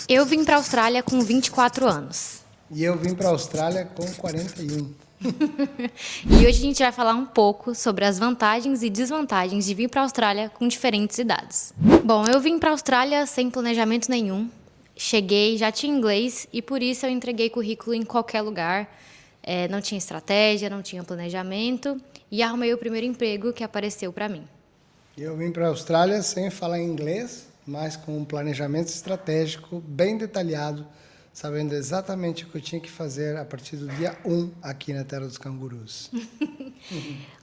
Eu vim para a Austrália com 24 anos. E eu vim para a Austrália com 41. E hoje a gente vai falar um pouco sobre as vantagens e desvantagens de vir para a Austrália com diferentes idades. Bom, eu vim para a Austrália sem planejamento nenhum. Cheguei, já tinha inglês e por isso eu entreguei currículo em qualquer lugar. Não tinha estratégia, não tinha planejamento e arrumei o primeiro emprego que apareceu para mim. Eu vim para a Austrália sem falar inglês, mas com um planejamento estratégico bem detalhado, sabendo exatamente o que eu tinha que fazer a partir do dia 1 aqui na Terra dos Cangurus.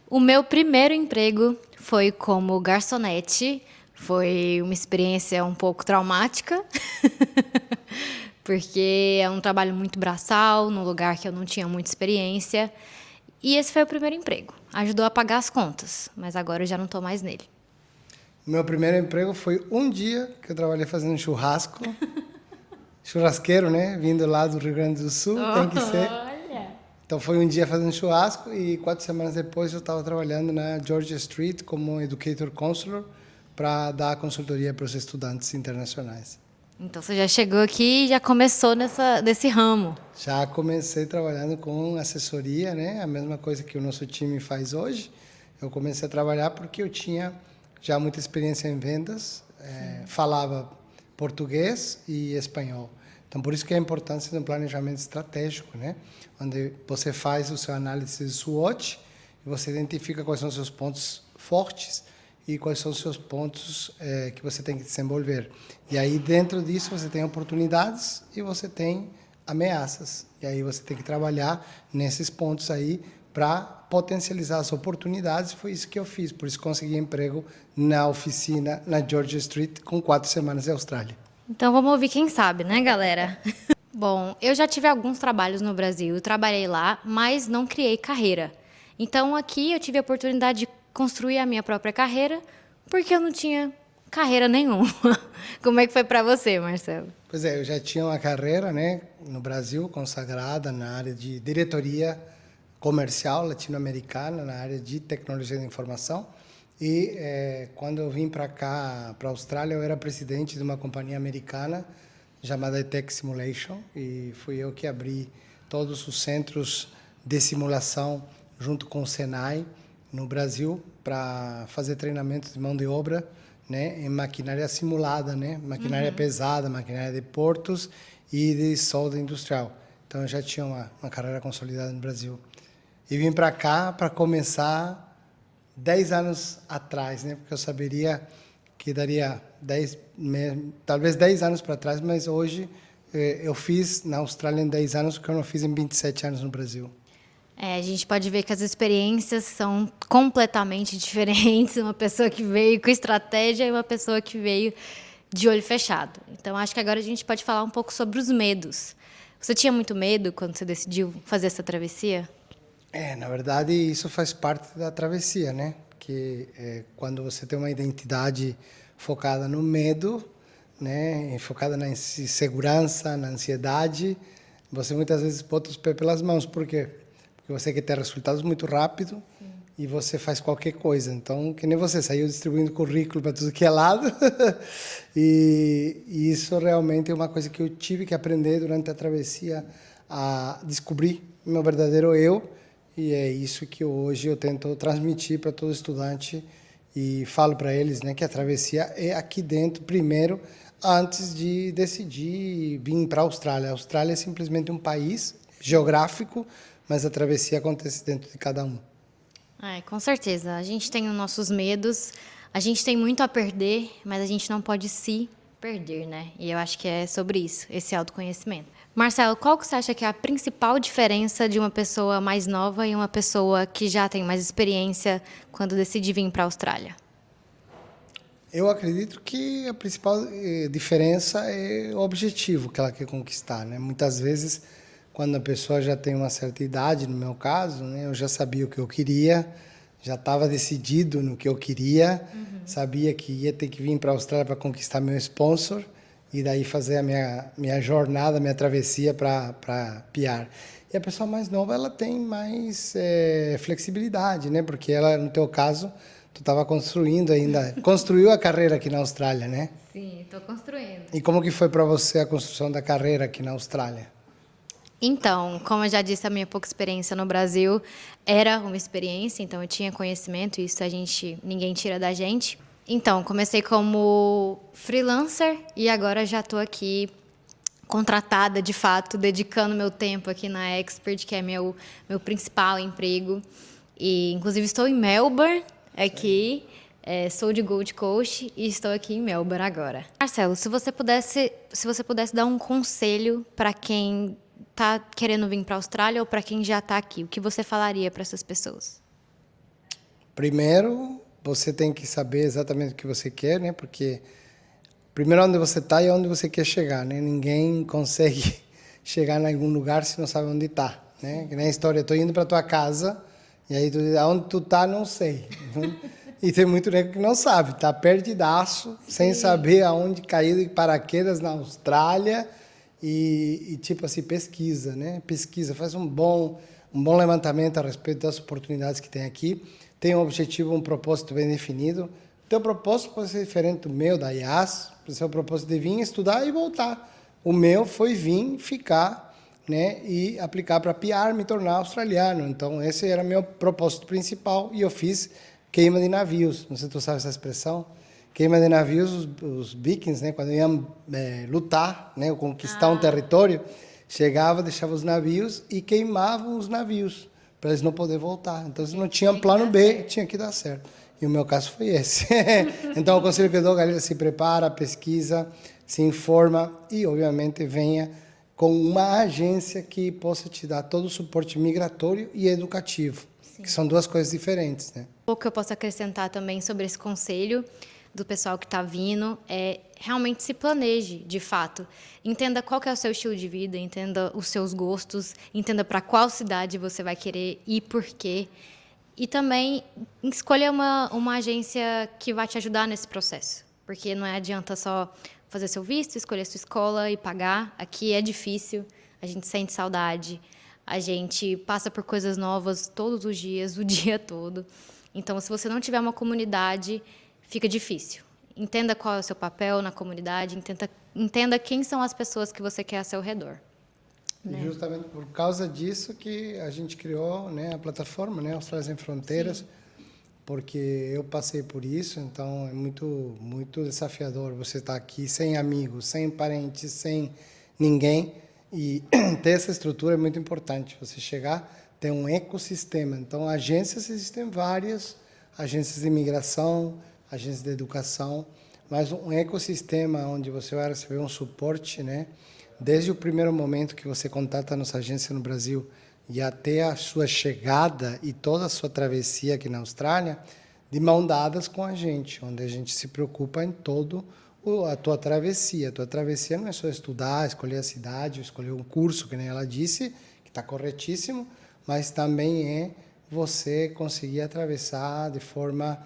O meu primeiro emprego foi como garçonete. Foi uma experiência um pouco traumática, porque é um trabalho muito braçal, num lugar que eu não tinha muita experiência. E esse foi o primeiro emprego. Ajudou a pagar as contas, mas agora eu já não estou mais nele. Meu primeiro emprego foi um dia que eu trabalhei fazendo churrasco. Churrasqueiro, né? Vindo lá do Rio Grande do Sul, tem que ser. Olha! Então foi um dia fazendo churrasco e 4 semanas depois eu estava trabalhando na Georgia Street como Educator Counselor para dar consultoria para os estudantes internacionais. Então você já chegou aqui e já começou nesse ramo. Já comecei trabalhando com assessoria, né? A mesma coisa que o nosso time faz hoje. Eu comecei a trabalhar porque eu tinha já muita experiência em vendas, falava português e espanhol. Então, por isso que é a importância do planejamento estratégico, né? Onde você faz o seu análise de SWOT e você identifica quais são os seus pontos fortes e quais são os seus pontos que você tem que desenvolver. E aí, dentro disso, você tem oportunidades e você tem ameaças. E aí você tem que trabalhar nesses pontos aí para potencializar as oportunidades. Foi isso que eu fiz, por isso consegui emprego na oficina na Georgia Street com 4 semanas em Austrália. Então vamos ouvir quem sabe, né, galera? Bom, eu já tive alguns trabalhos no Brasil, trabalhei lá, mas não criei carreira. Então aqui eu tive a oportunidade de construir a minha própria carreira, porque eu não tinha carreira nenhuma. Como é que foi para você, Marcelo? Pois é, eu já tinha uma carreira, né, no Brasil, consagrada na área de diretoria comercial latino-americana, na área de tecnologia da informação. E quando eu vim para cá, para a Austrália, eu era presidente de uma companhia americana chamada ETEC Simulation e fui eu que abri todos os centros de simulação junto com o Senai no Brasil para fazer treinamento de mão de obra, né, em maquinária simulada, né, maquinária pesada, maquinária de portos e de solda industrial. Então eu já tinha uma carreira consolidada no Brasil. E vim para cá para começar 10 anos atrás, né? Porque eu saberia que daria talvez 10 anos para trás, mas hoje eu fiz na Austrália em 10 anos o que eu não fiz em 27 anos no Brasil. A gente pode ver que as experiências são completamente diferentes. Uma pessoa que veio com estratégia e uma pessoa que veio de olho fechado. Então, acho que agora a gente pode falar um pouco sobre os medos. Você tinha muito medo quando você decidiu fazer essa travessia? Na verdade, isso faz parte da travessia, né? Que quando você tem uma identidade focada no medo, né? Focada na insegurança, na ansiedade, você muitas vezes bota os pés pelas mãos. Por quê? Porque você quer ter resultados muito rápido. Sim. E você faz qualquer coisa. Então, que nem você saiu distribuindo currículo para tudo que é lado. e isso realmente é uma coisa que eu tive que aprender durante a travessia, a descobrir meu verdadeiro eu. E é isso que hoje eu tento transmitir para todo estudante e falo para eles, né, que a travessia é aqui dentro primeiro, antes de decidir vir para a Austrália. A Austrália é simplesmente um país geográfico, mas a travessia acontece dentro de cada um. Com certeza. A gente tem os nossos medos, a gente tem muito a perder, mas a gente não pode se perder, né? E eu acho que é sobre isso, esse autoconhecimento. Marcelo, qual que você acha que é a principal diferença de uma pessoa mais nova e uma pessoa que já tem mais experiência quando decide vir para a Austrália? Eu acredito que a principal diferença é o objetivo que ela quer conquistar, né? Muitas vezes, quando a pessoa já tem uma certa idade, no meu caso, né, eu já sabia o que eu queria, já estava decidido no que eu queria, sabia que ia ter que vir para a Austrália para conquistar meu sponsor e daí fazer a minha jornada, a minha travessia para PR. E a pessoa mais nova, ela tem mais flexibilidade, né? Porque ela, no teu caso, tu estava construindo ainda, construiu a carreira aqui na Austrália, né? Sim, estou construindo. E como que foi para você a construção da carreira aqui na Austrália? Então, como eu já disse, a minha pouca experiência no Brasil era uma experiência, então eu tinha conhecimento, isso ninguém tira da gente. Então, comecei como freelancer e agora já estou aqui contratada, de fato, dedicando meu tempo aqui na Expert, que é meu principal emprego. E, inclusive, estou em Melbourne, aqui. Sou de Gold Coast e estou aqui em Melbourne agora. Marcelo, se você pudesse dar um conselho para quem está querendo vir para a Austrália ou para quem já está aqui, o que você falaria para essas pessoas? Primeiro, você tem que saber exatamente o que você quer, né? Porque primeiro onde você está e onde você quer chegar, né? Ninguém consegue chegar em algum lugar se não sabe onde está, né? Que nem a história, estou indo para tua casa e aí tu diz, aonde tu está, não sei. E tem muito nego que não sabe, tá perdidaço, sem saber aonde caiu de paraquedas na Austrália e tipo assim, pesquisa, né? Pesquisa, faz um bom levantamento a respeito das oportunidades que tem aqui. Tem um objetivo, um propósito bem definido. O teu propósito pode ser diferente do meu, da IAS, pode ser o propósito de vir estudar e voltar. O meu foi vir, ficar, né, e aplicar para PR, me tornar australiano. Então, esse era meu propósito principal e eu fiz queima de navios. Não sei se tu sabe essa expressão. Queima de navios, os vikings, né, quando iam lutar, né, conquistar um território, chegava, deixava os navios e queimavam os navios para eles não poderem voltar. Então, eles não tinham plano B, tinha que dar certo. E o meu caso foi esse. Então, o conselho que eu dou, galera, se prepara, pesquisa, se informa e, obviamente, venha com uma agência que possa te dar todo o suporte migratório e educativo, que são duas coisas diferentes, né? O que eu posso acrescentar também sobre esse conselho do pessoal que está vindo é realmente se planeje, de fato. Entenda qual que é o seu estilo de vida, entenda os seus gostos, entenda para qual cidade você vai querer ir, por quê. E também escolha uma agência que vai te ajudar nesse processo. Porque não adianta só fazer seu visto, escolher sua escola e pagar. Aqui é difícil, a gente sente saudade, a gente passa por coisas novas todos os dias, o dia todo. Então, se você não tiver uma comunidade, fica difícil. Entenda qual é o seu papel na comunidade, entenda quem são as pessoas que você quer ao seu redor. Né? Justamente por causa disso que a gente criou, né, a plataforma, né, Austrália Sem Fronteiras, sim, porque eu passei por isso, então é muito desafiador você estar aqui sem amigos, sem parentes, sem ninguém, e ter essa estrutura é muito importante. Você chegar, ter um ecossistema. Então, agências existem várias, agências de imigração, agências de educação, mas um ecossistema onde você vai receber um suporte, né? Desde o primeiro momento que você contata a nossa agência no Brasil e até a sua chegada e toda a sua travessia aqui na Austrália, de mão dadas com a gente, onde a gente se preocupa em todo a tua travessia. A tua travessia não é só estudar, escolher a cidade, escolher um curso, que nem ela disse, que está corretíssimo, mas também é você conseguir atravessar de forma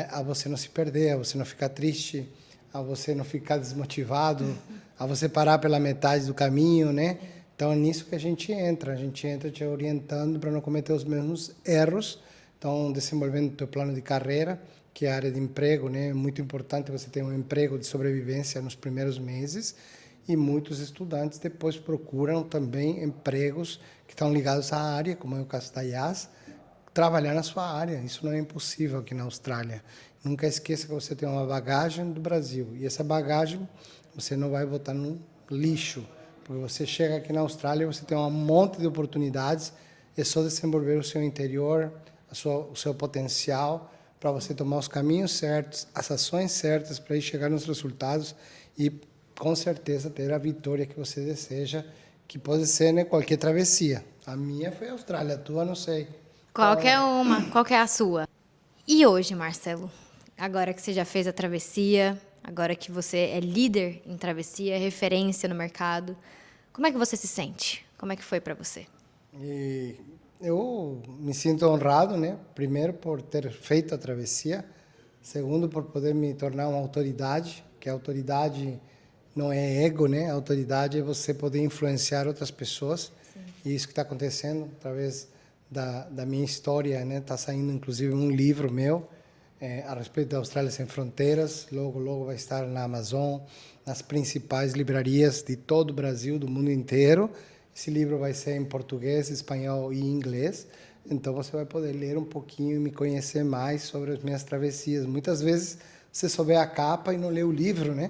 a você não se perder, a você não ficar triste, a você não ficar desmotivado, a você parar pela metade do caminho, né? Então é nisso que a gente entra te orientando para não cometer os mesmos erros. Então, desenvolvendo o teu plano de carreira, que é a área de emprego, né? É muito importante você ter um emprego de sobrevivência nos primeiros meses, e muitos estudantes depois procuram também empregos que estão ligados à área, como é o caso da IAS, trabalhar na sua área. Isso não é impossível aqui na Austrália. Nunca esqueça que você tem uma bagagem do Brasil, e essa bagagem você não vai botar no lixo, porque você chega aqui na Austrália e você tem um monte de oportunidades, é só desenvolver o seu interior, o seu potencial, para você tomar os caminhos certos, as ações certas para ir chegar nos resultados e, com certeza, ter a vitória que você deseja, que pode ser, né, qualquer travessia. A minha foi a Austrália, a tua não sei. Qualquer uma, qual que é a sua? E hoje, Marcelo, agora que você já fez a travessia, agora que você é líder em travessia, referência no mercado, como é que você se sente? Como é que foi para você? E eu me sinto honrado, né? Primeiro, por ter feito a travessia. Segundo, por poder me tornar uma autoridade, que a autoridade não é ego, né? A autoridade é você poder influenciar outras pessoas. Sim. E isso que está acontecendo através da minha história, né? Está saindo, inclusive, um livro meu, a respeito da Austrália Sem Fronteiras. Logo, logo vai estar na Amazon, nas principais livrarias de todo o Brasil, do mundo inteiro. Esse livro vai ser em português, espanhol e inglês. Então você vai poder ler um pouquinho e me conhecer mais sobre as minhas travessias. Muitas vezes você só vê a capa e não lê o livro, né?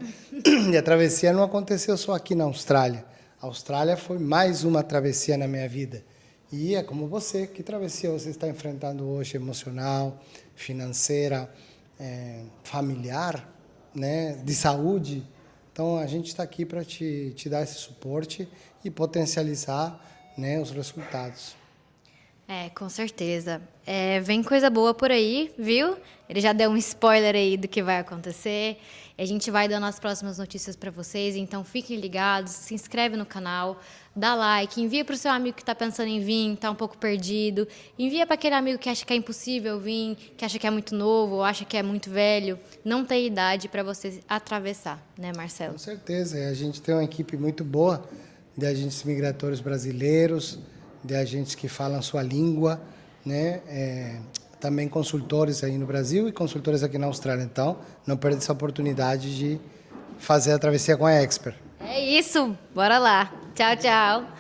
E a travessia não aconteceu só aqui na Austrália. A Austrália foi mais uma travessia na minha vida. E é como você, que travessia você está enfrentando hoje, emocional, financeira, familiar, né? De saúde. Então a gente está aqui para te dar esse suporte e potencializar, né, os resultados. Com certeza. Vem coisa boa por aí, viu? Ele já deu um spoiler aí do que vai acontecer. A gente vai dando as próximas notícias para vocês, então fiquem ligados, se inscreve no canal, dá like, envia para o seu amigo que está pensando em vir, está um pouco perdido, envia para aquele amigo que acha que é impossível vir, que acha que é muito novo, ou acha que é muito velho. Não tem idade para você atravessar, né, Marcelo? Com certeza. A gente tem uma equipe muito boa de agentes migratórios brasileiros, de agentes que falam sua língua, né? Também consultores aí no Brasil e consultores aqui na Austrália. Então, não perde essa oportunidade de fazer a travessia com a Expert. É isso, bora lá. Tchau, tchau.